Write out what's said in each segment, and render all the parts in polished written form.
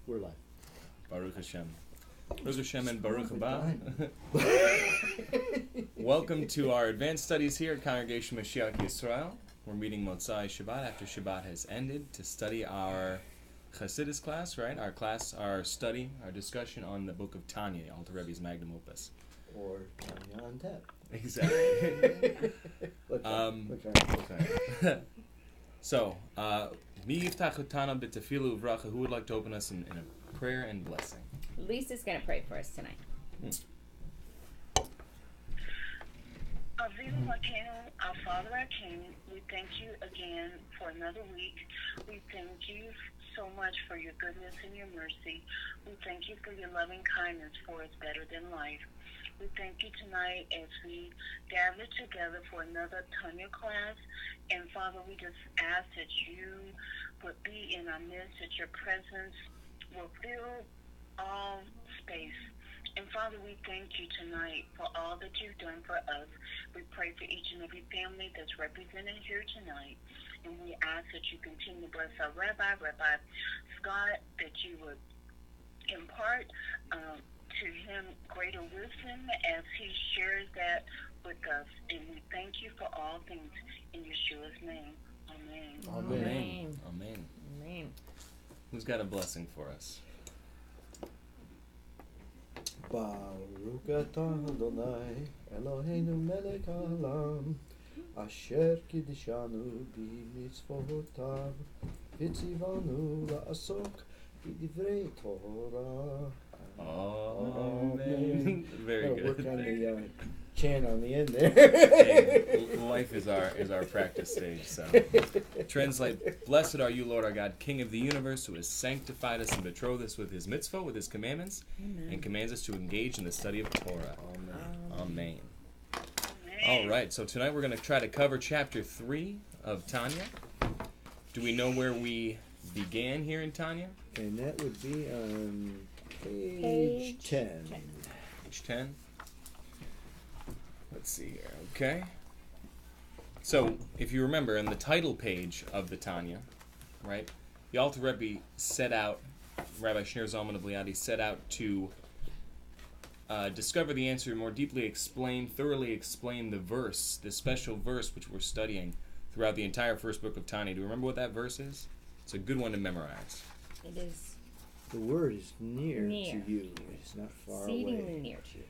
We're live. Baruch Hashem. Baruch Hashem and Baruch Haba. Welcome to our advanced studies here at Congregation Mashiach Yisrael. We're meeting Motzai Shabbat after Shabbat has ended to study our Chassidus class, right? Our study, our discussion on the book of Tanya, Alter Rebbe's magnum opus. Or Tanya on tap. Exactly. Okay. So, Mi yiftach utana b'tefilu uvracha. Who would like to open us in a prayer and blessing? Lisa's going to pray for us tonight. Avinu Malkeinu, our Father, our King, we thank you again for another week. We thank you so much for your goodness and your mercy. We thank you for your loving kindness for us better than life. We thank you tonight as we gather together for another Tanya class. And Father, we just ask that you would be in our midst, that your presence will fill all space. And Father, we thank you tonight for all that you've done for us. We pray for each and every family that's represented here tonight. And we ask that you continue to bless our Rabbi Scott, that you would impart to him greater wisdom as he shares that with us. And we thank you for all things in Yeshua's name. Amen. Amen. Amen. Amen. Who's got a blessing for us? Baruch atah Adonai Eloheinu melech haolam asher kiddushanu b'mitzvotav v'tzivanu la'asok b'divrei Torah. Amen. Very good. Work on the chant on the end there. Hey, life is our practice stage. So, translate: Blessed are you, Lord our God, King of the universe, who has sanctified us and betrothed us with his mitzvah, with his commandments, and commands us to engage in the study of Torah. Amen. All right. So tonight we're going to try to cover chapter 3 of Tanya. Do we know where we began here in Tanya? And that would be on page 10. Page 10. Let's see here. Okay. So, if you remember, in the title page of the Tanya, right, the Alter Rebbe set out, Rabbi Schneur Zalman of Liadi set out to discover the answer and more deeply thoroughly explain the verse, the special verse which we're studying throughout the entire first book of Tanya. Do you remember what that verse is? It's a good one to memorize. It is. The word is near to you. It's not far exceedingly away. near to you.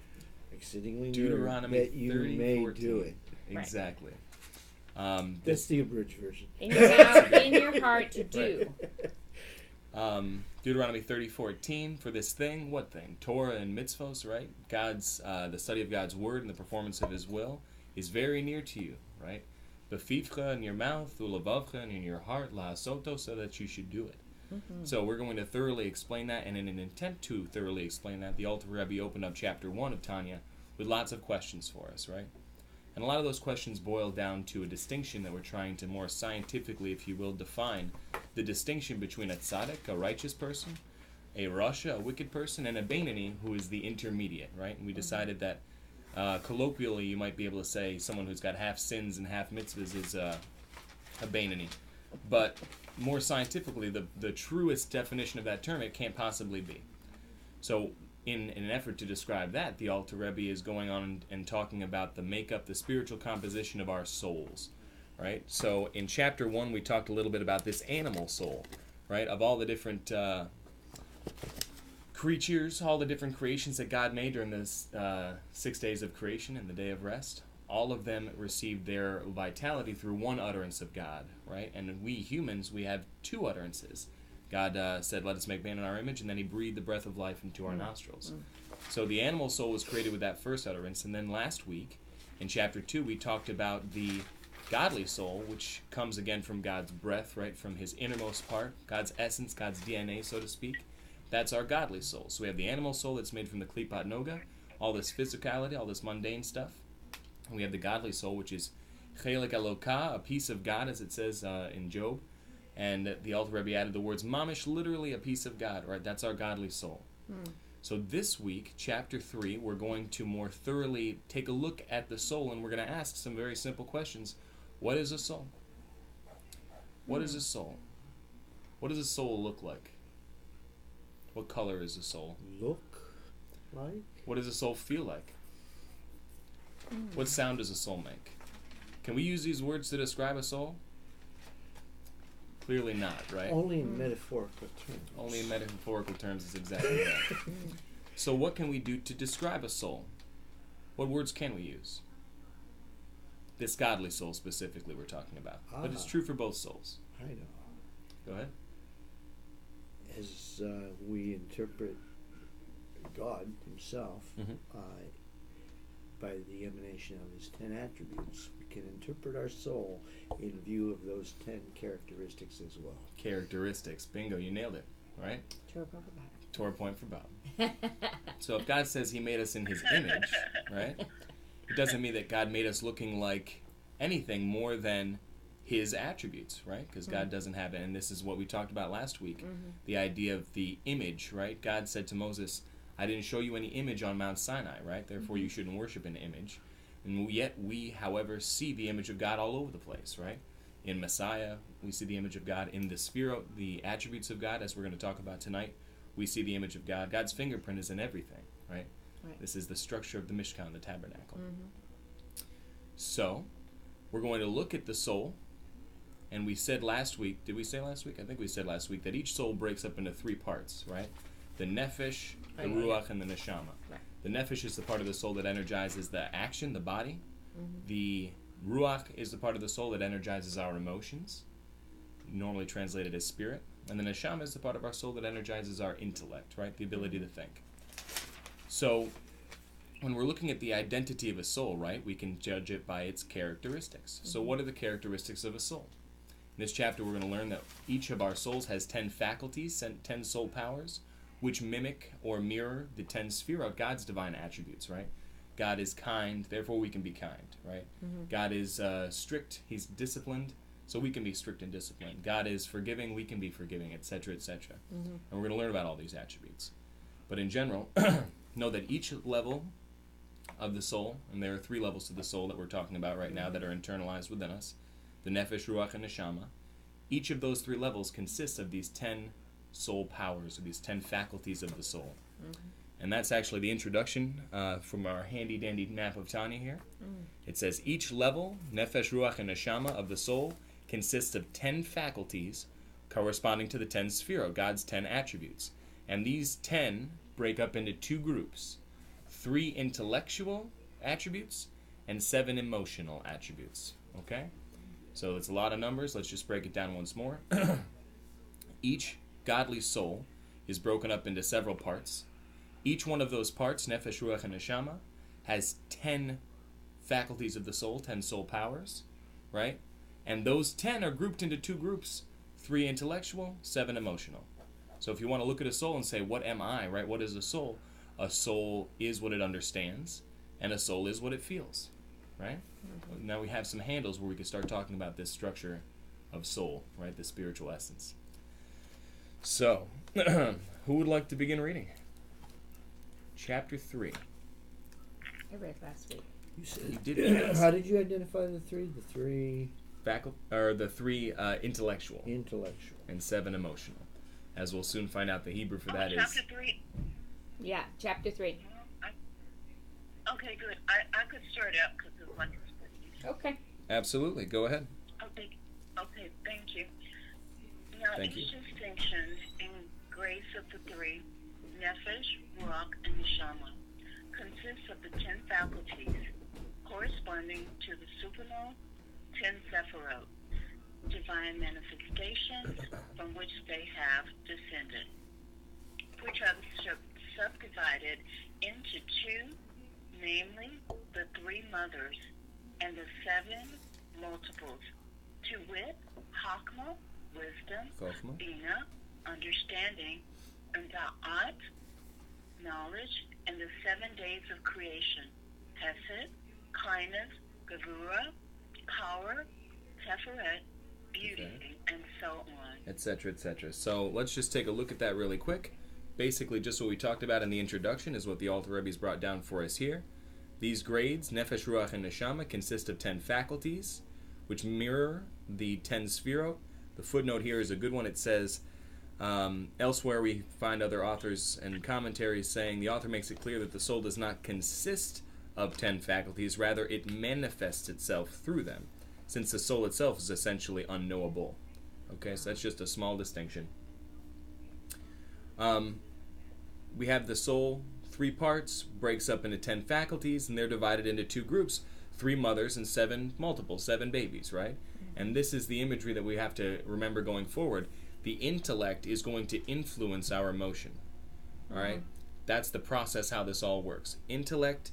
Exceedingly Deuteronomy near that you 30, may 14. do it. Exactly. That's the abridged version. In your heart to do. Deuteronomy 30:14. For this thing, what thing? Torah and mitzvos, right? The study of God's word and the performance of his will is very near to you, right? Befifcha in your mouth, ulavavcha and in your heart, la'asoto, so that you should do it. Mm-hmm. So we're going to thoroughly explain that, and in an intent to thoroughly explain that, the Alter Rebbe opened up chapter 1 of Tanya with lots of questions for us, right? And a lot of those questions boil down to a distinction that we're trying to more scientifically, if you will, define the distinction between a tzaddik, a righteous person, a rasha, a wicked person, and a beinoni, who is the intermediate, right? And we decided that colloquially you might be able to say someone who's got half sins and half mitzvahs is a beinoni. But more scientifically, the truest definition of that term, it can't possibly be. So in an effort to describe that, the Alter Rebbe is going on and talking about the makeup, the spiritual composition of our souls, right? So in chapter 1, we talked a little bit about this animal soul, right? Of all the different creatures, all the different creations that God made during the 6 days of creation and the day of rest, all of them received their vitality through one utterance of God, right? And we humans, we have two utterances. God said, let us make man in our image, and then he breathed the breath of life into our nostrils. So the animal soul was created with that first utterance, and then last week, in chapter 2, we talked about the godly soul, which comes again from God's breath, right? From his innermost part, God's essence, God's DNA, so to speak. That's our godly soul. So we have the animal soul that's made from the klipat noga, all this physicality, all this mundane stuff. And we have the godly soul, which is chelik Eloka, a piece of God, as it says in Job. And the Alter Rebbe added the words mamish, literally a piece of God, right? That's our godly soul. So this week, chapter 3, we're going to more thoroughly take a look at the soul, and we're going to ask some very simple questions. What is a soul? What is a soul? What does a soul look like? What color is a soul? Look like? What does a soul feel like? What sound does a soul make? Can we use these words to describe a soul? Clearly not, right? Only in metaphorical terms. Only in metaphorical terms is exactly right. So what can we do to describe a soul? What words can we use? This godly soul specifically we're talking about. But it's true for both souls. I know. Go ahead. As we interpret God himself by the emanation of his 10 attributes, we can interpret our soul in view of those 10 characteristics as well. Characteristics. Bingo, you nailed it, right? Tore a point Tore a point for Bob. for Bob. So if God says he made us in his image, right, it doesn't mean that God made us looking like anything more than his attributes, right? Because God doesn't have it. And this is what we talked about last week, the idea of the image, right? God said to Moses, I didn't show you any image on Mount Sinai, right? Therefore you shouldn't worship an image. And yet we, however, see the image of God all over the place, right? In Messiah, we see the image of God. In the Sphirot, the attributes of God, as we're going to talk about tonight, we see the image of God. God's fingerprint is in everything, right? This is the structure of the Mishkan, the tabernacle. So, we're going to look at the soul. And we said last week, did we say last week? I think we said last week that each soul breaks up into 3 parts, right? The Nefesh, the Ruach, and the Neshama. Right. The Nefesh is the part of the soul that energizes the action, the body. The Ruach is the part of the soul that energizes our emotions, normally translated as spirit. And the Neshama is the part of our soul that energizes our intellect, right? The ability to think. So, when we're looking at the identity of a soul, right, we can judge it by its characteristics. So what are the characteristics of a soul? In this chapter, we're going to learn that each of our souls has 10 faculties, 10 soul powers, which mimic or mirror the 10 Sphirot, God's divine attributes, right? God is kind, therefore we can be kind, right? God is strict, he's disciplined, so we can be strict and disciplined. God is forgiving, we can be forgiving, etc., etc. And we're going to learn about all these attributes. But in general, know that each level of the soul, and there are 3 levels to the soul that we're talking about right now that are internalized within us, the Nefesh, Ruach, and Neshama. Each of those 3 levels consists of these 10 soul powers, or these 10 faculties of the soul. And that's actually the introduction from our handy-dandy map of Tanya here. It says, each level, Nefesh, Ruach, and Neshama of the soul, consists of 10 faculties corresponding to the 10 Sphirot, God's 10 attributes. And these 10 break up into 2 groups, 3 intellectual attributes and 7 emotional attributes. Okay? So it's a lot of numbers. Let's just break it down once more. Each godly soul is broken up into several parts. Each one of those parts, Nefesh, Ruach, and Neshama, has 10 faculties of the soul, 10 soul powers, right? And those 10 are grouped into 2 groups, 3 intellectual, 7 emotional. So if you want to look at a soul and say, what am I, right? What is a soul? A soul is what it understands, and a soul is what it feels, right? Now we have some handles where we can start talking about this structure of soul, right? The spiritual essence. So, who would like to begin reading? Chapter 3. I read last week. You said, You did read how did you identify the 3? The 3 the 3 intellectual intellectual. and 7 emotional. As we'll soon find out, the Hebrew for that is... Chapter 3. Yeah, chapter 3. Okay, good. I could start out because it's like it's pretty. Okay. Absolutely. Go ahead. Okay, thank you. Now, Thank each you. distinction in grace of the 3, Nefesh, Ruach, and Neshama, consists of the 10 faculties corresponding to the supernal 10 Sephirot, divine manifestations from which they have descended, which are subdivided into 2, namely the 3 mothers and the 7 multiples, to wit, Hakma, wisdom, Chokhmah. Bina, understanding, and Da'at, knowledge, and the 7 days of creation, Hesed, kindness, Gevurah, power, Teferet, beauty, and so on. Etc., etc. So let's just take a look at that really quick. Basically, just what we talked about in the introduction is what the Alter Rebbe's brought down for us here. These grades, Nefesh, Ruach, and Neshama, consist of 10 faculties, which mirror the 10 Sphirot. The footnote here is a good one. It says, Elsewhere, we find other authors and commentaries saying the author makes it clear that the soul does not consist of 10 faculties, rather it manifests itself through them, since the soul itself is essentially unknowable. Okay, so that's just a small distinction. We have the soul, 3 parts, breaks up into 10 faculties, and they're divided into 2 groups, 3 mothers and 7 babies, right? And this is the imagery that we have to remember going forward. The intellect is going to influence our emotion, all right? That's the process, how this all works. Intellect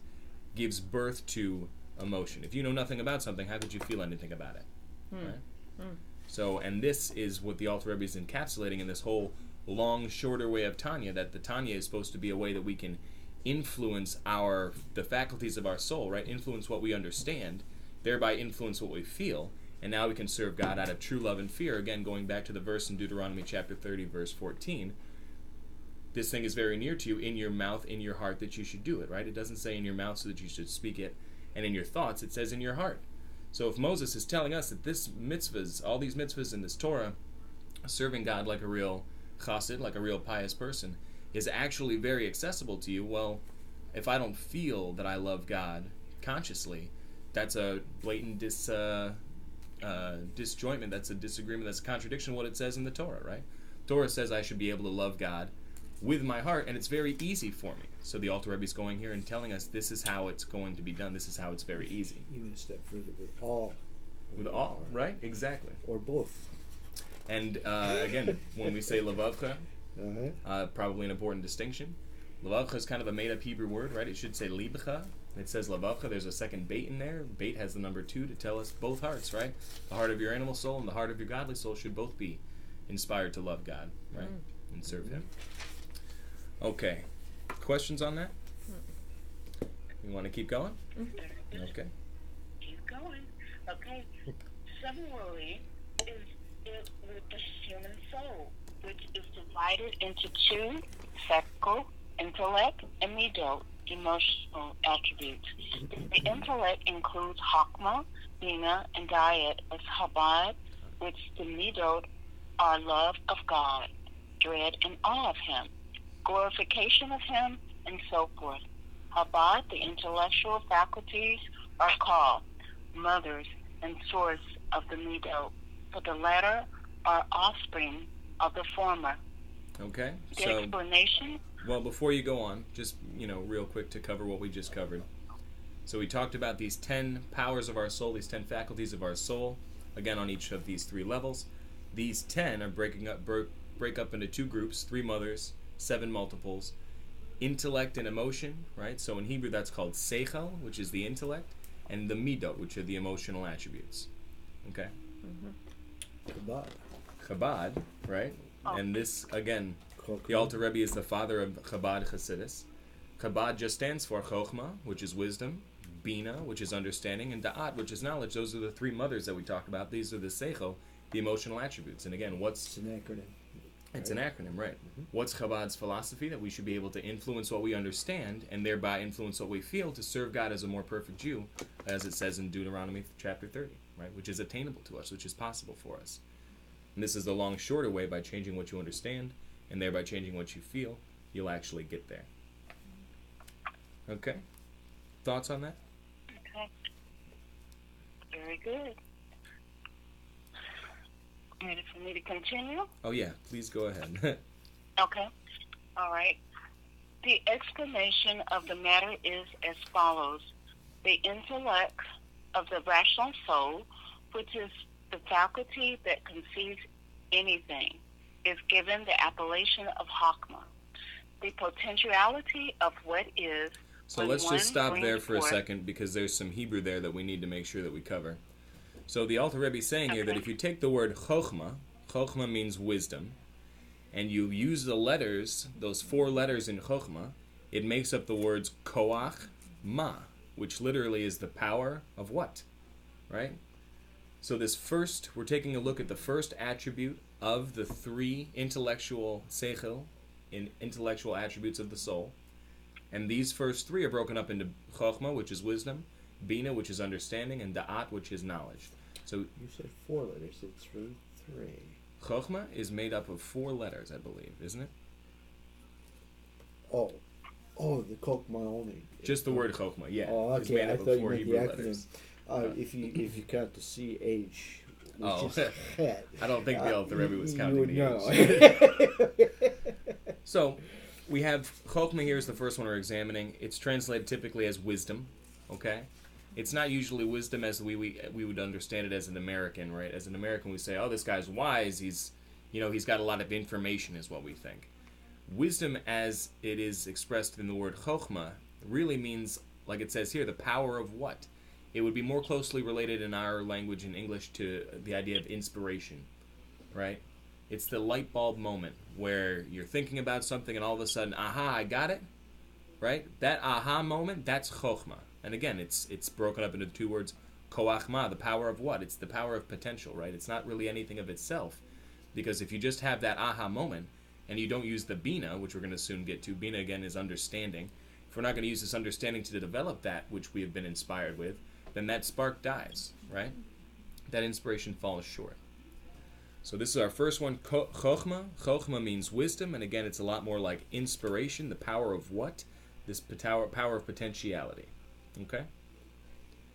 gives birth to emotion. If you know nothing about something, how could you feel anything about it? Right? So, and this is what the Alter Rebbe is encapsulating in this whole long, shorter way of Tanya, that the Tanya is supposed to be a way that we can influence the faculties of our soul, right? Influence what we understand, thereby influence what we feel, and now we can serve God out of true love and fear. Again, going back to the verse in Deuteronomy chapter 30, verse 14, this thing is very near to you, in your mouth, in your heart, that you should do it, right? It doesn't say in your mouth so that you should speak it, and in your thoughts, it says in your heart. So if Moses is telling us that this mitzvahs, all these mitzvahs in this Torah, serving God like a real chassid, like a real pious person, is actually very accessible to you, well, if I don't feel that I love God consciously, that's a blatant disjointment, that's a disagreement, that's a contradiction of what it says in the Torah, right? Torah says I should be able to love God with my heart, and it's very easy for me. So the Alter Rebbe is going here and telling us this is how it's going to be done. This is how it's very easy. Even a step further, with all. With all, right? Exactly. Or both. And again, when we say levavcha, probably an important distinction. Levavcha is kind of a made-up Hebrew word, right? It should say libcha. It says levavcha. There's a second bait in there. Bait has the number 2 to tell us both hearts, right? The heart of your animal soul and the heart of your godly soul should both be inspired to love God, right? And serve Him. Okay. Questions on that? You want to keep going? Okay. Keep going. Okay. Similarly, is it with the human soul, which is divided into 2, physical, intellect, and midot, emotional attributes. The intellect includes Hakma, Bina, and Diet as Chabad, which the midot are love of God, dread and awe of Him, glorification of Him, and so forth. Chabad, the intellectual faculties, are called mothers and source of the midot, for the latter are offspring of the former. Okay. The explanation? Well, before you go on, just, real quick to cover what we just covered. So we talked about these 10 powers of our soul, these 10 faculties of our soul, again on each of these 3 levels. These 10 are break up into 2 groups, 3 mothers, 7 multiples, intellect and emotion, right? So in Hebrew that's called seichel, which is the intellect, and the midot, which are the emotional attributes. Okay? Chabad, right? And this, again, the Alter Rebbe is the father of Chabad Chassidus. Chabad just stands for Chokhmah, which is wisdom, Bina, which is understanding, and Da'at, which is knowledge. Those are the 3 mothers that we talked about. These are the seichel, the emotional attributes. And again, It's an acronym. It's an acronym, right? What's Chabad's philosophy? That we should be able to influence what we understand and thereby influence what we feel to serve God as a more perfect Jew, as it says in Deuteronomy chapter 30, right? Which is attainable to us, which is possible for us. And this is the long, shorter way. By changing what you understand and thereby changing what you feel, you'll actually get there. Okay? Thoughts on that? Okay. Very good. Ready for me to continue? Oh, yeah. Please go ahead. Okay. All right. The explanation of the matter is as follows. The intellect of the rational soul, which is the faculty that conceives anything, is given the appellation of Hakma. The potentiality of what is. So let's just stop there for a second, because there's some Hebrew there that we need to make sure that we cover. So the Alter Rebbe is saying here that if you take the word Chokhmah means wisdom, and you use the letters, those 4 letters in Chokhmah, it makes up the words Koach Ma, which literally is the power of what? Right? So we're taking a look at the first attribute of the 3 intellectual seichel, intellectual attributes of the soul. And these first 3 are broken up into Chokhmah, which is wisdom, Bina, which is understanding, and Da'at, which is knowledge. So you said 4 letters. It's really 3. Chokhmah is made up of 4 letters, I believe, isn't it? Oh, the Kokma only. Just the word Chokhmah, yeah. Oh, Is okay. made I up of thought you 4 meant the Hebrew acronym. letters. If you count the CH, which Oh. is het. I don't think the Alter Rebbe was counting would the know. H. So, we have Chokhmah here is the first one we're examining. It's translated typically as wisdom, okay? It's not usually wisdom as we would understand it as an American, right? As an American, we say, oh, this guy's wise. He's got a lot of information, is what we think. Wisdom, as it is expressed in the word Chokhmah, really means, like it says here, the power of what? It would be more closely related in our language in English to the idea of inspiration, right? It's the light bulb moment where you're thinking about something and all of a sudden, aha, I got it, right? That aha moment, that's Chokhmah. And again, it's broken up into 2 words, Koachma, the power of what? It's the power of potential, right? It's not really anything of itself. Because if you just have that aha moment, and you don't use the Bina, which we're going to soon get to, Bina again is understanding. If we're not going to use this understanding to develop that which we have been inspired with, then that spark dies, right? That inspiration falls short. So this is our first one, Chokhmah. Chokhmah means wisdom, and again, it's a lot more like inspiration, the power of what? This power of potentiality. Okay?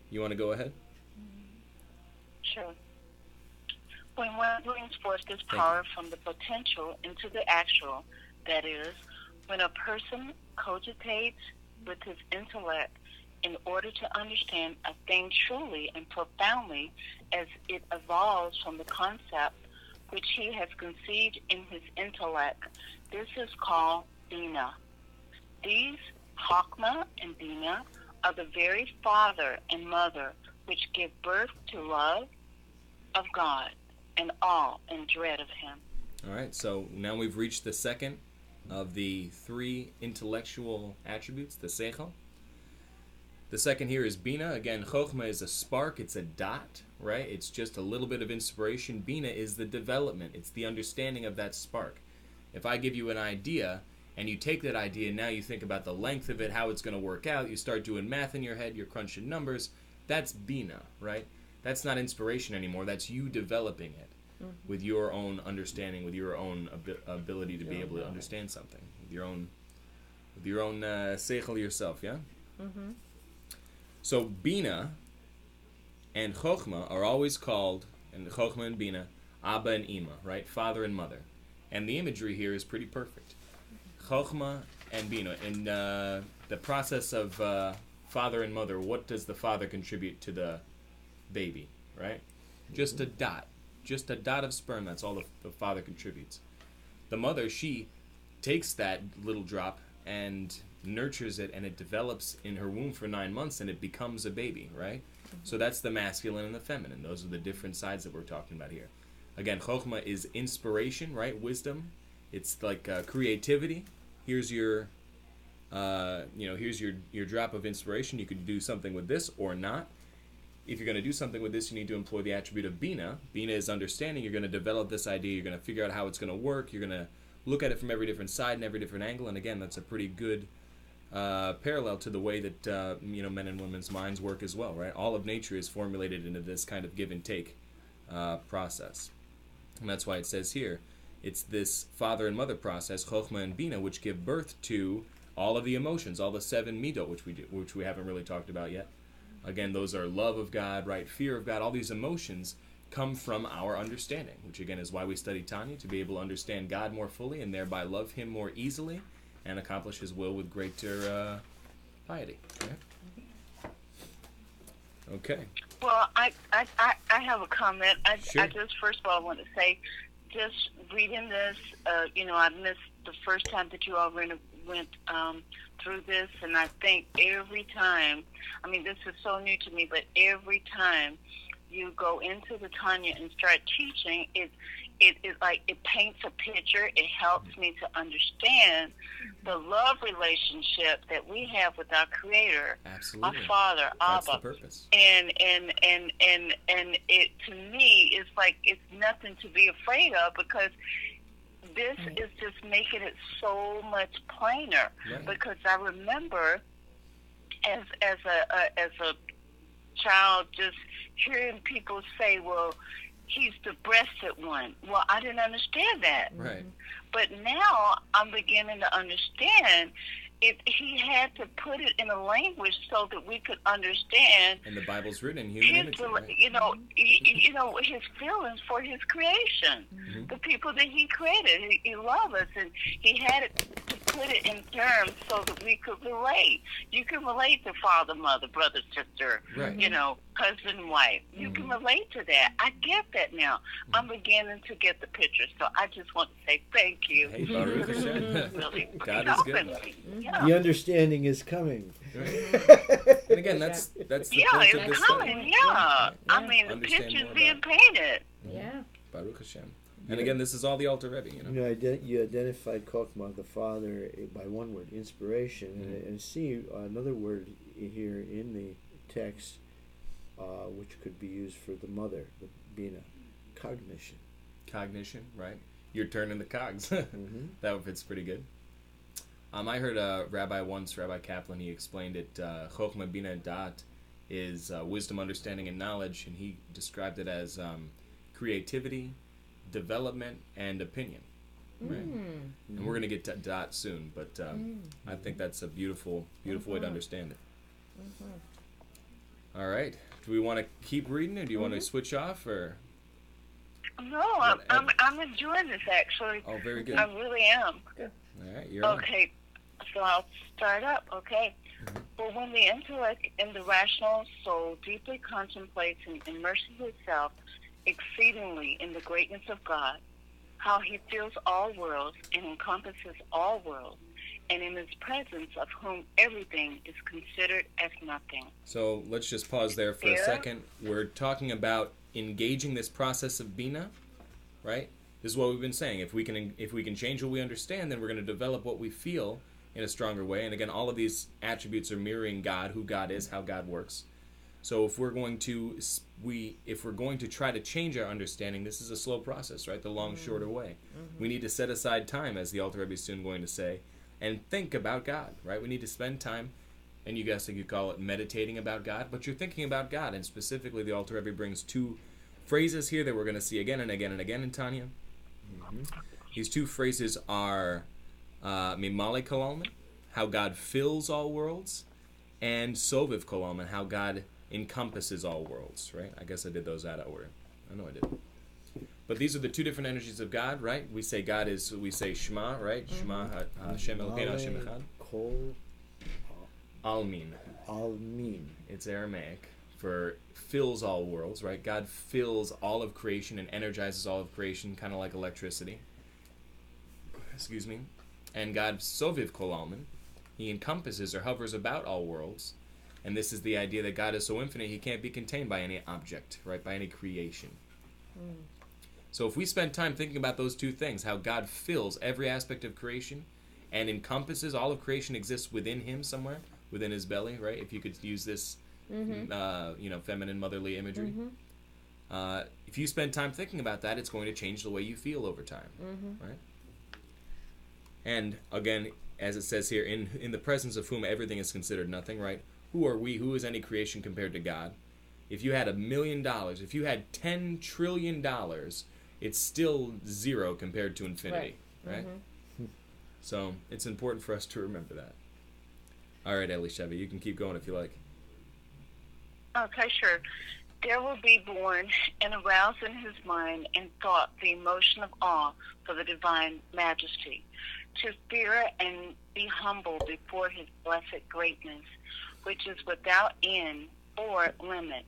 You want to go ahead? Sure. When one brings forth this power from the potential into the actual, that is, when a person cogitates with his intellect in order to understand a thing truly and profoundly as it evolves from the concept which he has conceived in his intellect, this is called Bina. These, Chokhmah and Bina, are the very father and mother which give birth to love of God and awe and dread of him. All right, so now we've reached the second of the 3 intellectual attributes, the seichel. The second here is Bina. Again, Chokhmah is a spark, it's a dot, right? It's just a little bit of inspiration. Bina is the development, it's the understanding of that spark. If I give you an idea, and you take that idea, and now you think about the length of it, how it's going to work out, you start doing math in your head, you're crunching numbers, that's Bina, right? That's not inspiration anymore, that's you developing it with your own understanding, with your own ability to be able to understand something, with your own seichel yourself, yeah? Mm-hmm. So Bina and Chokhmah are always called, and Chokhmah and Bina, Abba and Ima, right? Father and mother. And the imagery here is pretty perfect. Chokhmah and Bina. In the process of father and mother, what does the father contribute to the baby, right? Just a dot. Just a dot of sperm, that's all the father contributes. The mother, she takes that little drop and nurtures it, and it develops in her womb for 9 months, and it becomes a baby, right? So that's the masculine and the feminine. Those are the different sides that we're talking about here. Again, Chokhmah is inspiration, right? Wisdom. It's like creativity. Here's your, here's your drop of inspiration. You could do something with this or not. If you're going to do something with this, you need to employ the attribute of Bina. Bina is understanding. You're going to develop this idea. You're going to figure out how it's going to work. You're going to look at it from every different side and every different angle. And again, that's a pretty good parallel to the way that men and women's minds work as well, right? All of nature is formulated into this kind of give and take process. And that's why it says here, it's this father and mother process, Chokhmah and Bina, which give birth to all of the emotions, all the 7 midot, which we haven't really talked about yet. Again, those are love of God, right? Fear of God. All these emotions come from our understanding, which again is why we study Tanya, to be able to understand God more fully and thereby love Him more easily and accomplish His will with greater piety. Right? Okay. Well, I have a comment. Sure. I just, first of all, want to say, just reading this, I missed the first time that you all went through this, and I think every time, this is so new to me, but every time you go into the Tanya and start teaching, it paints a picture. It helps me to understand the love relationship that we have with our Creator, Absolutely. our Father, That's Abba. the purpose. And it, to me, is like it's nothing to be afraid of, because this is just making it so much plainer. Right. Because I remember as a child just hearing people say, well, he's the breasted one. Well, I didn't understand that. Right. But now I'm beginning to understand if he had to put it in a language so that we could understand. And the Bible's written in human imagery, right? You know, his feelings for his creation, the people that he created. He loved us, and he had to put it in terms so that we could relate. You can relate to father, mother, brother, sister, right. You know, husband and wife. You can relate to that. I get that now. I'm beginning to get the picture. So I just want to say thank you. Hey, Baruch Hashem. Really, God is good. Yeah. The understanding is coming. Right. And again, that's the point of it's this coming. study. Yeah. I mean, the Understand picture's more being about painted. Yeah. Baruch Hashem. And again, this is all the Alter Rebbe, you know. You identified Kokma, the Father, by one word, inspiration, and see another word here in the text, which could be used for the mother, the Bina, cognition. Cognition, right? You're turning the cogs. That fits pretty good. I heard a rabbi once, Rabbi Kaplan, he explained it, Chokhmah Bina and Dat is wisdom, understanding, and knowledge, and he described it as creativity, development, and opinion. Right? And we're going to get to Dat soon, but I think that's a beautiful way to understand it. All right. Do we want to keep reading, or do you want to switch off, or? No, I'm enjoying this, actually. Oh, very good. I really am. All right, you're on. Okay, so I'll start up, okay? But when the intellect and the rational soul deeply contemplates and immerses itself exceedingly in the greatness of God, how he fills all worlds and encompasses all worlds, and in his presence of whom everything is considered as nothing. So let's just pause there for a second. We're talking about engaging this process of Bina, right? This is what we've been saying. If we can change what we understand, then we're going to develop what we feel in a stronger way. And again, all of these attributes are mirroring God, who God is, how God works. So if we're going to try to change our understanding, this is a slow process, right? The long, shorter way. We need to set aside time, as the Alter Rebbe is soon going to say, and think about God, right? We need to spend time, and you guys think you call it meditating about God, but you're thinking about God, and specifically the Alter Rebbe brings two phrases here that we're going to see again and again and again in Tanya. These two phrases are Mimale Kolalman, how God fills all worlds, and Soviv Kolalman, how God encompasses all worlds, right? I guess I did those out of order. I know I did. But these are the two different energies of God, right? We say Shema, right? Shema, Hashem Elokeinu, Hashem Echad. Kol Almin. Almin. It's Aramaic for fills all worlds, right? God fills all of creation and energizes all of creation, kind of like electricity. Excuse me. And God Soviv Kol Almin. He encompasses or hovers about all worlds. And this is the idea that God is so infinite, he can't be contained by any object, right? By any creation. So if we spend time thinking about those two things, how God fills every aspect of creation and encompasses all of creation exists within him somewhere, within his belly, right? If you could use this, feminine, motherly imagery. If you spend time thinking about that, it's going to change the way you feel over time, right? And again, as it says here, in the presence of whom everything is considered nothing, right? Who are we? Who is any creation compared to God? If you had $1 million, if you had $10 trillion, it's still zero compared to infinity, right? So it's important for us to remember that. All right, Elisheva, you can keep going if you like. Okay, sure. There will be born and arouse in his mind and thought the emotion of awe for the divine majesty, to fear and be humble before his blessed greatness, which is without end or limit,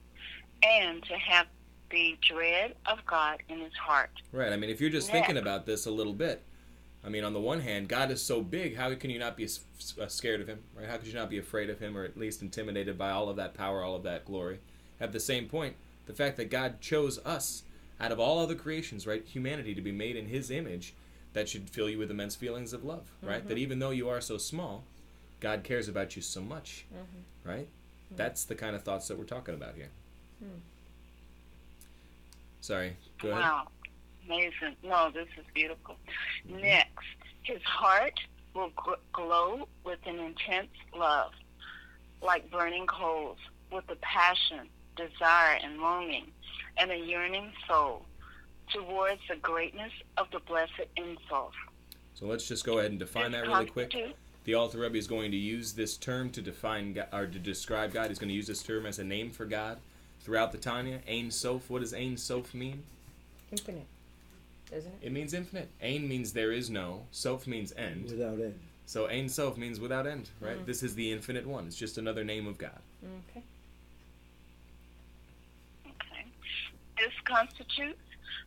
and to have the dread of God in his heart. Right. I mean, if you're just thinking about this a little bit, I mean, on the one hand, God is so big, how can you not be scared of him, right? How could you not be afraid of him, or at least intimidated by all of that power, all of that glory? At the same point, the fact that God chose us out of all other creations, right, humanity, to be made in his image, that should fill you with immense feelings of love, right? That even though you are so small, God cares about you so much, right? That's the kind of thoughts that we're talking about here. Sorry, go ahead. Wow, amazing. No, this is beautiful. Next, his heart will glow with an intense love, like burning coals, with a passion, desire, and longing, and a yearning soul, towards the greatness of the blessed Ensof. So let's just go ahead and define that really quick. The Alter Rebbe is going to use this term to define or to describe God. He's going to use this term as a name for God throughout the Tanya. Ein Sof. What does Ein Sof mean? Infinite, doesn't it? It means infinite. Ein means there is no. Sof means end. Without end. So Ein Sof means without end, right? This is the infinite one. It's just another name of God. Okay. Okay. This constitutes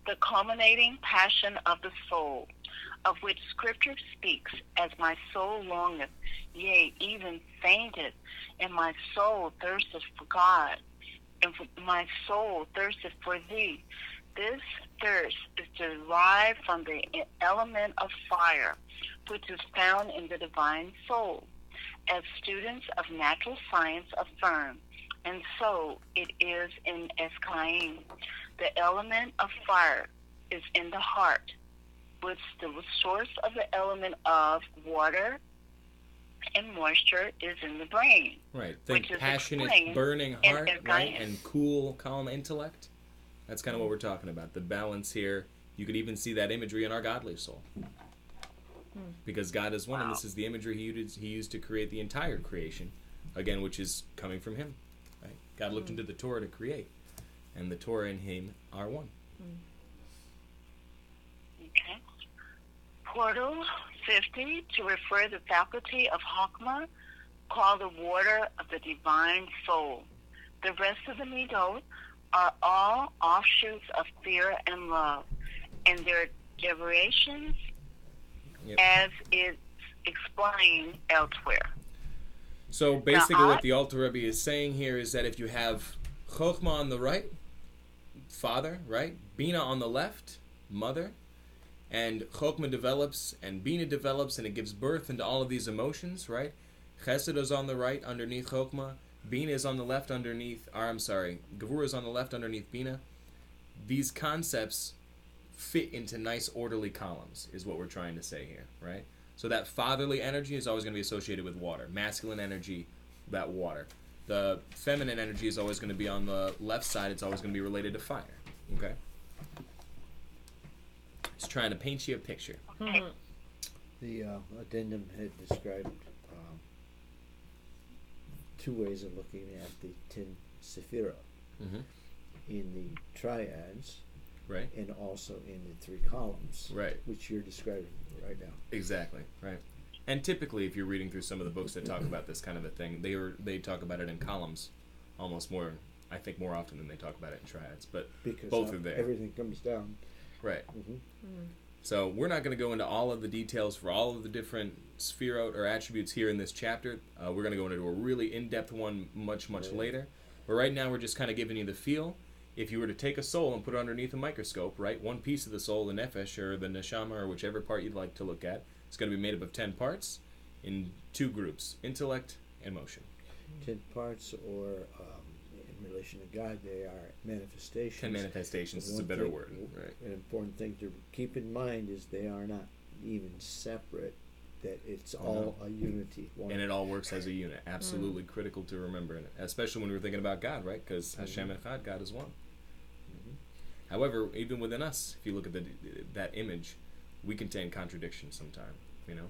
the culminating passion of the soul, of which Scripture speaks, as my soul longeth, yea, even fainteth, and my soul thirsteth for God, and my soul thirsteth for thee. This thirst is derived from the element of fire, which is found in the divine soul, as students of natural science affirm, and so it is in Eskaim. The element of fire is in the heart, which the source of the element of water and moisture is in the brain. Right. Think which is passionate, explained burning in heart, Eskaim. right? And cool, calm intellect. That's kind of what we're talking about. The balance here. You could even see that imagery in our godly soul. Because God is one, and this is the imagery he used to create the entire creation, again, which is coming from him. Right? God looked into the Torah to create, and the Torah and him are one. Okay. Portal 50, to refer the faculty of Chokmah, called the water of the divine soul. The rest of the midot are all offshoots of fear and love, and their derivations as is explained elsewhere. So basically what the Alter Rebbe is saying here is that if you have Chokhmah on the right, father, right? Bina on the left, mother, and Chokhmah develops and Bina develops and it gives birth into all of these emotions, right? Chesed is on the right underneath Chokhmah, Bina is on the left underneath, Gevurah is on the left underneath Bina. These concepts fit into nice orderly columns is what we're trying to say here, right? So that fatherly energy is always going to be associated with water. Masculine energy, that water. The feminine energy is always going to be on the left side. It's always going to be related to fire, okay? Just trying to paint you a picture. The addendum had described two ways of looking at the 10 Sephirot in the triads, right, and also in the 3 columns, right, which you're describing right now. Exactly, right. And typically, if you're reading through some of the books that talk about this kind of a thing, they talk about it in columns, almost more, I think, more often than they talk about it in triads. But because both are there. Everything comes down. Right. So we're not going to go into all of the details for all of the different sphirot or attributes here in this chapter. We're going to go into a really in-depth one much later. But right now, we're just kind of giving you the feel. If you were to take a soul and put it underneath a microscope, right, one piece of the soul, the nefesh or the neshama or whichever part you'd like to look at, it's going to be made up of 10 parts in 2 groups, intellect and motion. 10 parts, or in relation to God, they are manifestations. 10 manifestations is a better word. Right. An important thing to keep in mind is they are not even separate, that it's all a unity. And it all works as a unit. Absolutely critical to remember, especially when we're thinking about God, right? Because Hashem Echad, God is one. However, even within us, if you look at that image, we contain contradictions sometimes, you know?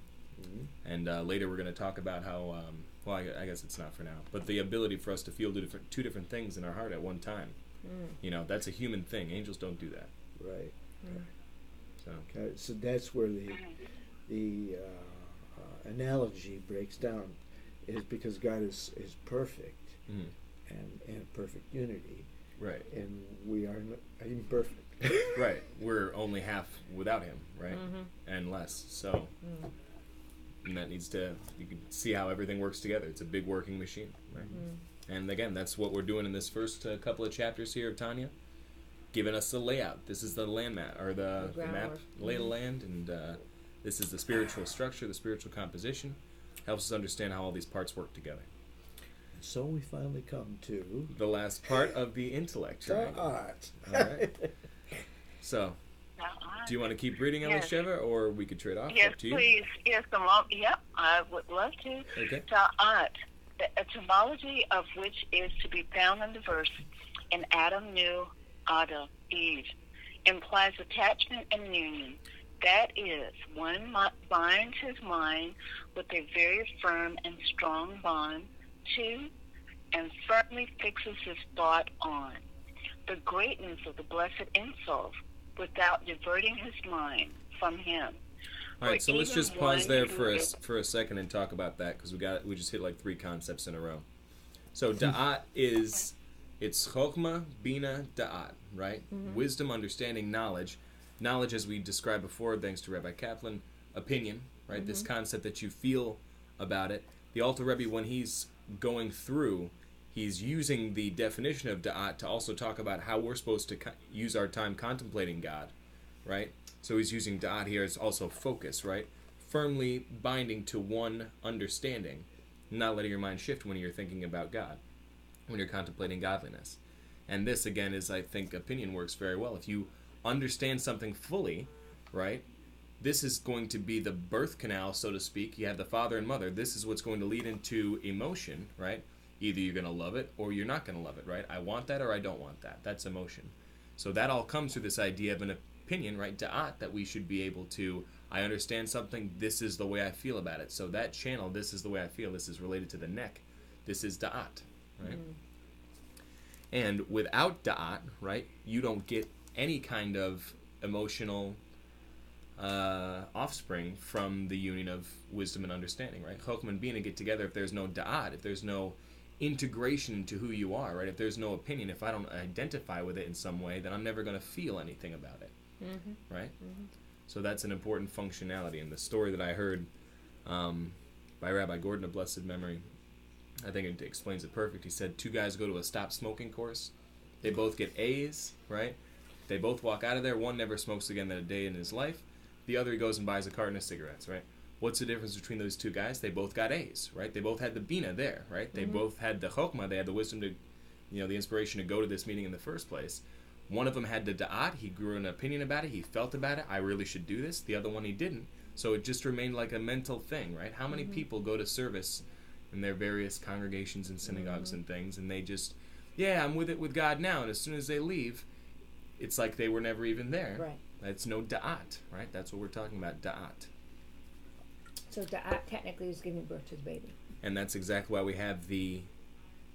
And later we're going to talk about how, well, I guess it's not for now, but the ability for us to feel two different things in our heart at one time. You know, that's a human thing. Angels don't do that. Right. So. Okay, so that's where the analogy breaks down, is because God is perfect and perfect unity. Right. And we are imperfect. Right. We're only half without him, right? And less. So, and that needs to, you can see how everything works together. It's a big working machine, right? And again, that's what we're doing in this first couple of chapters here of Tanya, giving us the layout. This is the land map, or the map, lay of the land, and this is the spiritual structure, the spiritual composition. Helps us understand how all these parts work together. So we finally come to the last part of the intellect. The art. All right. So, do you want to keep reading, Elisheva, or we could trade off? Yes, Up to you. Please. Yes, I would love to. Okay. Ta'at, the etymology of which is to be found in the verse, and Adam knew Ada, Eve. implies attachment and union. That is, one binds his mind with a very firm and strong bond. 2, and firmly fixes his thought on the greatness of the blessed insult without diverting his mind from him. All right, so let's just pause there for a second and talk about that, because we just hit like 3 concepts in a row. So da'at is, it's chokhmah, bina, da'at, right? Mm-hmm. Wisdom, understanding, knowledge. Knowledge, as we described before, thanks to Rabbi Kaplan, opinion, right? Mm-hmm. This concept that you feel about it. The Alter Rebbe, when he's going through, he's using the definition of da'at to also talk about how we're supposed to use our time contemplating God, right? So he's using da'at here as also focus, right? Firmly binding to one understanding, not letting your mind shift when you're thinking about God, when you're contemplating godliness. And this, again, is, I think, opinion works very well. If you understand something fully, right, this is going to be the birth canal, so to speak. You have the father and mother. This is what's going to lead into emotion, right? Either you're going to love it or you're not going to love it, right? I want that or I don't want that. That's emotion. So that all comes through this idea of an opinion, right? Da'at, that we should be able to, I understand something, this is the way I feel about it. So that channel, this is the way I feel, this is related to the neck. This is da'at, right? And without da'at, right, you don't get any kind of emotional offspring from the union of wisdom and understanding, right? Chokhmah and Bina get together if there's no da'at, if there's no integration into who you are, right? If there's no opinion, if I don't identify with it in some way, then I'm never going to feel anything about it, right? So that's an important functionality. And the story that I heard by Rabbi Gordon of blessed memory, I think it explains it perfect. He said 2 guys go to a stop smoking course. They both get A's, right? They both walk out of there. One never smokes again in a day in his life. The other, he goes and buys a carton of cigarettes, right? What's the difference between those 2 guys? They both got A's, right? They both had the Bina there, right? They both had the Chokhmah. They had the wisdom to, the inspiration to go to this meeting in the first place. One of them had the Da'at. He grew an opinion about it. He felt about it. I really should do this. The other one, he didn't. So it just remained like a mental thing, right? How many people go to service in their various congregations and synagogues and things, and they just, I'm with it with God now. And as soon as they leave, it's like they were never even there. Right. That's no da'at, right? That's what we're talking about, da'at. So da'at technically is giving birth to the baby. And that's exactly why we have the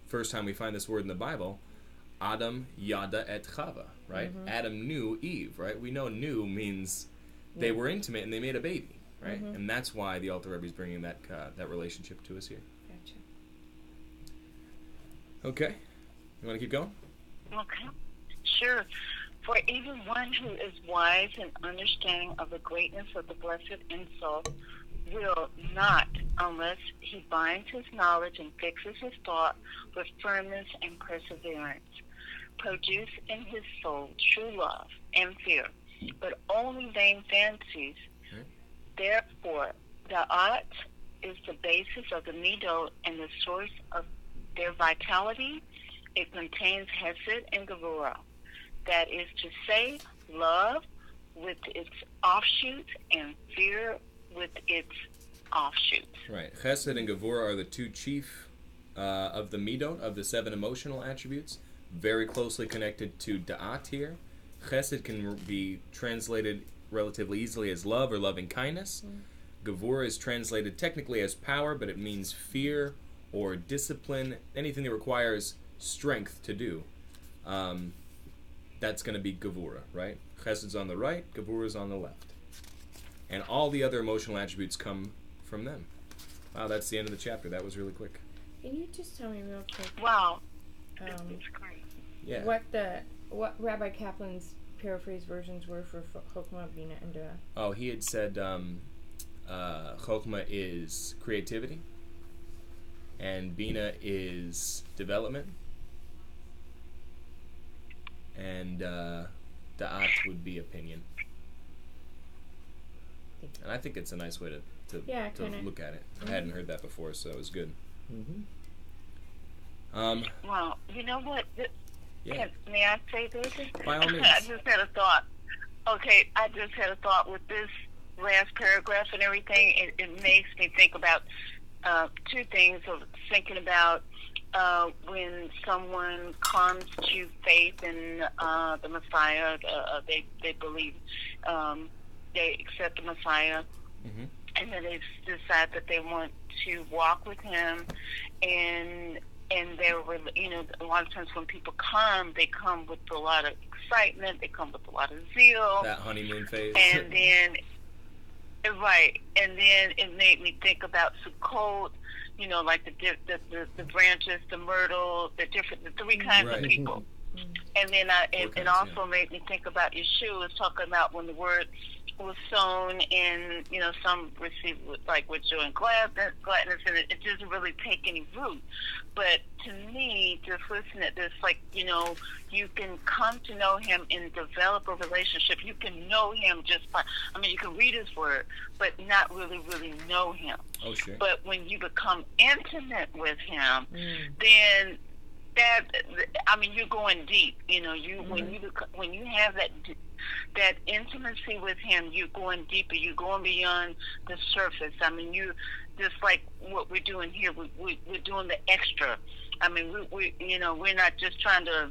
first time we find this word in the Bible, Adam yada et Chava, right? Adam knew Eve, right? We know knew means they were intimate and they made a baby, right? And that's why the Alter Rebbe is bringing that relationship to us here. Gotcha. Okay. You want to keep going? Okay. Sure. For even one who is wise and understanding of the greatness of the blessed insult will not, unless he binds his knowledge and fixes his thought with firmness and perseverance, produce in his soul true love and fear, but only vain fancies. Therefore, da'at is the basis of the midot and the source of their vitality. It contains hesed and gevurah. That is to say, love with its offshoots and fear with its offshoots. Right. Chesed and Gevurah are the 2 chief of the midot, of the 7 emotional attributes, very closely connected to da'at here. Chesed can be translated relatively easily as love or loving kindness. Gevurah is translated technically as power, but it means fear or discipline, anything that requires strength to do. That's going to be Gevurah, right? Chesed's on the right, Gevurah's on the left. And all the other emotional attributes come from them. Wow, that's the end of the chapter. That was really quick. Can you just tell me real quick? Wow. That's great. Yeah. What Rabbi Kaplan's paraphrase versions were for Chokhmah, Bina, and Da'at? Oh, he had said Chokhmah is creativity, and Bina is development, and da'at would be opinion. And I think it's a nice way to look at it. I hadn't heard that before, so it was good. Wow. You know what? Yeah. May I say this? By all means. I just had a thought. Okay, I just had a thought with this last paragraph and everything. It makes me think about 2 things. Of thinking about when someone comes to faith in the Messiah, they believe, they accept the Messiah, and then they decide that they want to walk with him, and they're, a lot of times when people come, they come with a lot of excitement, they come with a lot of zeal. That honeymoon phase. And then, right, and then it made me think about Sukkot, like the branches, the myrtle, the three kinds of people. And then it also made me think about Yeshua talking about when the word was sown, and some receive with joy and gladness, and it doesn't really take any root. But to me, just listening to this, you can come to know him and develop a relationship. You can know him just by, you can read his word, but not really know him. Oh, sure. But when you become intimate with him, then you're going deep. When you have that intimacy with him, you're going deeper. You're going beyond the surface. You just like what we're doing here. We're doing the extra. We're not just trying to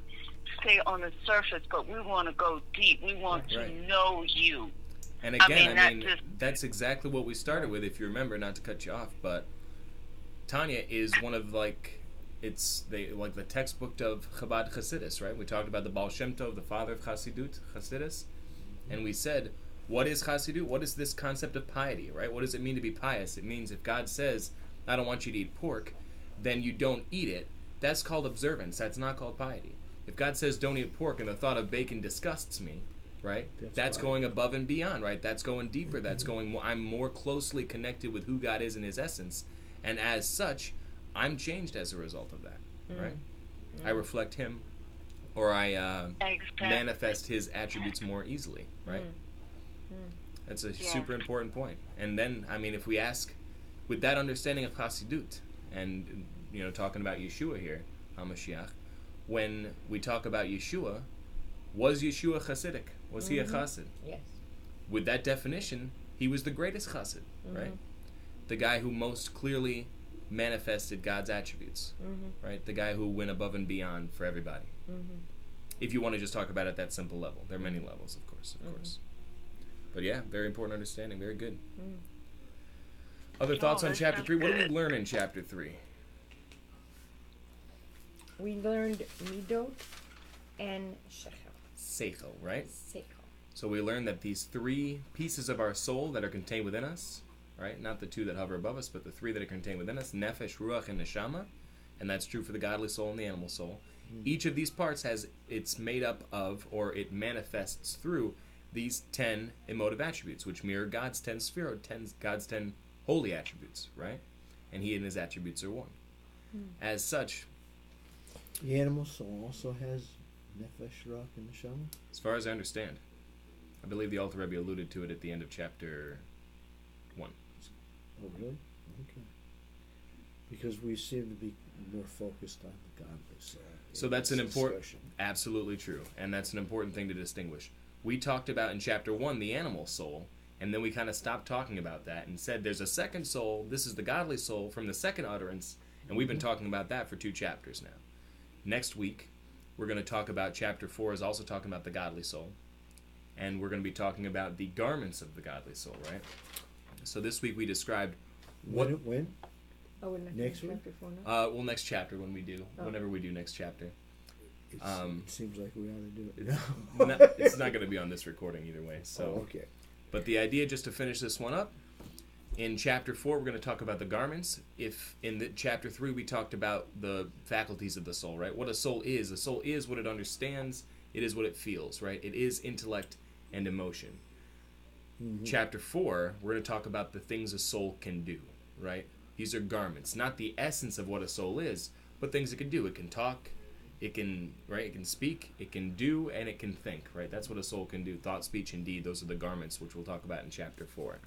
stay on the surface, but we want to go deep. We want to know you. And again, that's exactly what we started with. If you remember, not to cut you off, but Tanya is one of the textbook of Chabad Chassidus, right? We talked about the Baal Shem Tov, the father of Chassidus, and we said, what is Chassidut? What is this concept of piety, right? What does it mean to be pious? It means if God says, I don't want you to eat pork, then you don't eat it. That's called observance. That's not called piety. If God says, don't eat pork, and the thought of bacon disgusts me, right? That's going above and beyond, right? That's going deeper. That's going, I'm more closely connected with who God is in his essence, and as such, I'm changed as a result of that, right? I reflect him, or I manifest his attributes more easily, right? That's a super important point. And then, if we ask, with that understanding of Chassidut, and, talking about Yeshua here, HaMashiach, when we talk about Yeshua, was Yeshua Chassidic? Was he a Chassid? Yes. With that definition, he was the greatest Chassid, right? The guy who most clearly manifested God's attributes, right? The guy who went above and beyond for everybody. If you want to just talk about it at that simple level. There are many levels, of course. But yeah, very important understanding. Very good. Other thoughts on chapter 3? What did we learn in chapter 3? We learned midot and seichel, right? Seichel. So we learned that these three pieces of our soul that are contained within us, right? Not the two that hover above us, but the three that are contained within us, nefesh, ruach, and neshama, and that's true for the godly soul and the animal soul. Each of these parts it's made up of, or it manifests through these 10 emotive attributes, which mirror God's 10 sphirot, God's 10 holy attributes, right? And he and his attributes are one. As such, the animal soul also has nefesh, ruach, and neshama? As far as I understand. I believe the Alter Rebbe alluded to it at the end of chapter 1. Oh, really? Okay. Because we seem to be more focused on the godly soul. So that's an important... Absolutely true. And that's an important thing to distinguish. We talked about in chapter 1 the animal soul, and then we kind of stopped talking about that and said there's a second soul, this is the godly soul from the second utterance, and we've been talking about that for 2 chapters now. Next week, we're going to talk about chapter 4 is also talking about the godly soul, and we're going to be talking about the garments of the godly soul, right? So this week we described what... When? Oh, next week? Chapter 4 now? Well, next chapter when we do, whenever we do next chapter. It seems like we ought to do it now. It's not going to be on this recording either way. So, okay. But the idea, just to finish this one up, in chapter 4 we're going to talk about the garments. If in the chapter 3 we talked about the faculties of the soul, right? What a soul is what it understands. It is what it feels, right? It is intellect and emotion. Chapter 4 we're going to talk about the things a soul can do, right? These are garments, not the essence of what a soul is, but things it can do. It can talk. It can, right? It can speak, it can do, and it can think, right? That's what a soul can do. Thought, speech, and deed. Those are the garments, which we'll talk about in chapter 4.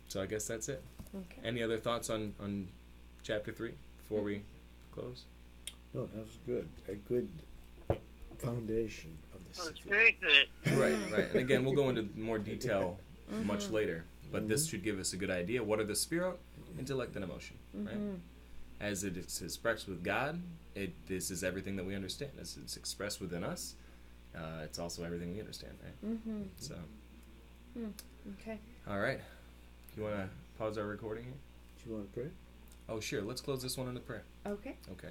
So I guess that's it. Okay. Any other thoughts on chapter 3 before we close? No, that was good. A good foundation of this. Oh, it's very good. Right. And again, we'll go into more detail much later. But this should give us a good idea. What are the spirit, intellect, and emotion, right? As it is expressed with God, this is everything that we understand. As it's expressed within us, it's also everything we understand, right? So, Okay. all right. You want to pause our recording here? Do you want to pray? Oh, sure. Let's close this one in a prayer. Okay. Okay.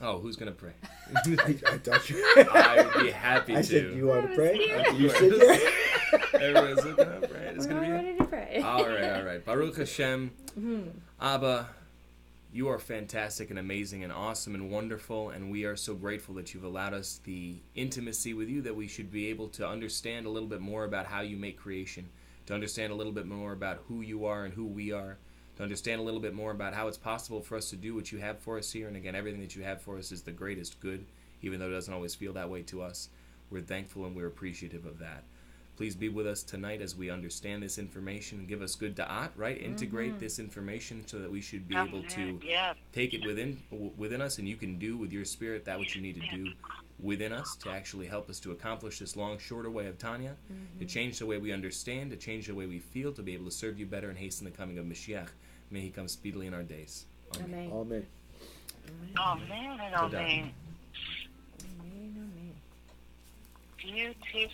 Oh, who's going to pray? I thought you. I would be happy to. I said, "Do you want to pray?" Yeah. You sit there. Everyone's looking up, right? It's We're going all to be ready to pray. all right. Baruch Hashem. Abba, you are fantastic and amazing and awesome and wonderful, and we are so grateful that you've allowed us the intimacy with you, that we should be able to understand a little bit more about how you make creation, to understand a little bit more about who you are and who we are, to understand a little bit more about how it's possible for us to do what you have for us here. And again, everything that you have for us is the greatest good, even though it doesn't always feel that way to us. We're thankful and we're appreciative of that. Please be with us tonight as we understand this information. Give us good da'at, right? Integrate this information so that we should be able to take it within us, and you can do with your spirit that which you need to do within us to actually help us to accomplish this long, shorter way of Tanya, to change the way we understand, to change the way we feel, to be able to serve you better and hasten the coming of Mashiach. May he come speedily in our days. Amen. Amen. Amen. Amen and amen. Amen. Beautiful.